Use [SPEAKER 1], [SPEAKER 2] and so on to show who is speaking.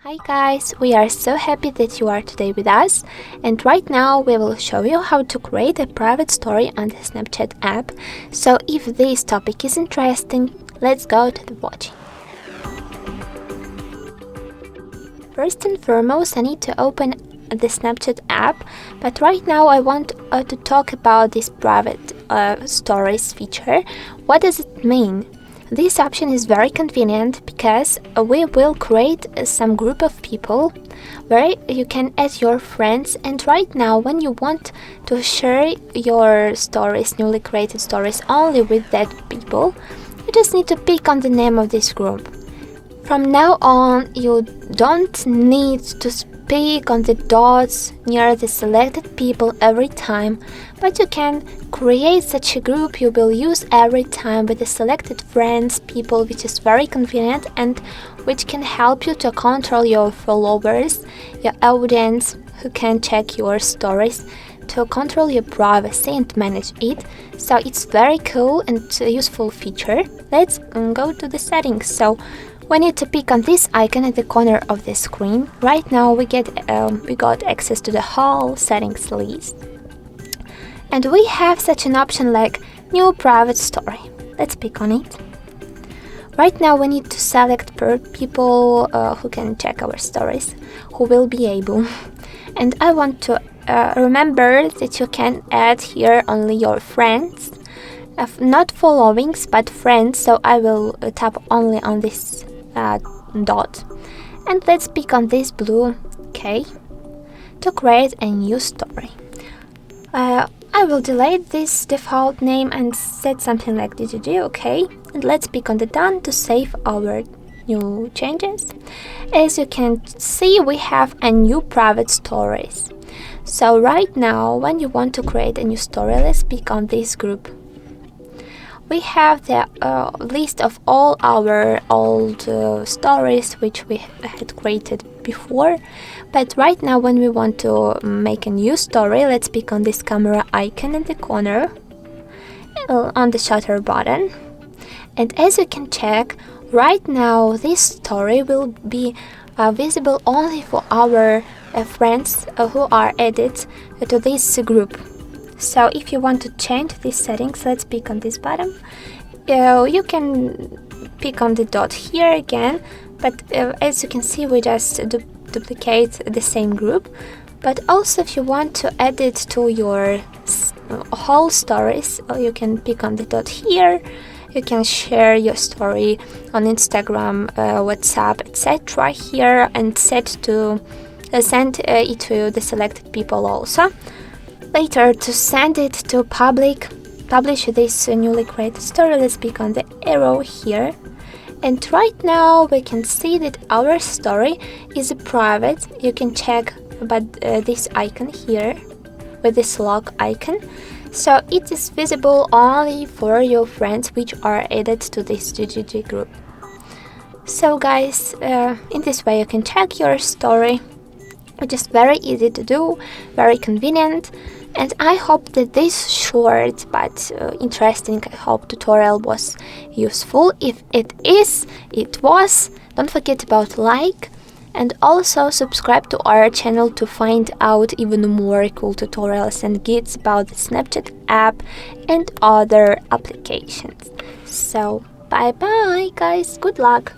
[SPEAKER 1] Hi guys, we are so happy that you are today with us, and right now we will show you how to create a private story on the Snapchat app. So if this topic is interesting, let's go to the watching. First and foremost, I need to open the Snapchat app, but right now I want to talk about this private stories feature. What does it mean? This option is very convenient because we will create some group of people where you can add your friends, and right now when you want to share your stories, newly created stories, only with that people, you just need to pick on the name of this group. From now on, you don't need to speak on the dots near the selected people every time, but you can create such a group you will use every time with the selected friends, people, which is very convenient and which can help you to control your followers, your audience who can check your stories, to control your privacy and manage it. So it's very cool and useful feature. Let's go to the settings. So we need to pick on this icon at the corner of the screen. Right now we got access to the whole settings list, and we have such an option like new private story. Let's pick on it. Right now we need to select per people who can check our stories, who will be able. And I want to remember that you can add here only your friends, not followings but friends. So I will tap only on this dot, and let's pick on this blue K to create a new story. I will delete this default name and set something like DGG, okay? And let's pick on the done to save our new changes. As you can see, we have a new private stories. So right now, when you want to create a new story, let's pick on this group. We have the list of all our old stories which we had created before, but right now when we want to make a new story, let's pick on this camera icon in the corner on the shutter button, and as you can check, right now this story will be visible only for our friends who are added to this group. So if you want to change these settings, let's pick on this button. You can pick on the dot here again, but as you can see, we just duplicate the same group. But also if you want to add it to your whole stories, you can pick on the dot here. You can share your story on Instagram, WhatsApp, etc. here, and set to send it to the selected people also. Later, to send it to publish this newly created story, let's pick on the arrow here. And right now we can see that our story is private. You can check about this icon here with this log icon. So it is visible only for your friends which are added to this GGG group. So guys, in this way you can check your story, which is very easy to do, very convenient. And I hope that this short but interesting tutorial was useful. If it was, don't forget about like, and also subscribe to our channel to find out even more cool tutorials and guides about the Snapchat app and other applications. So bye bye guys, good luck!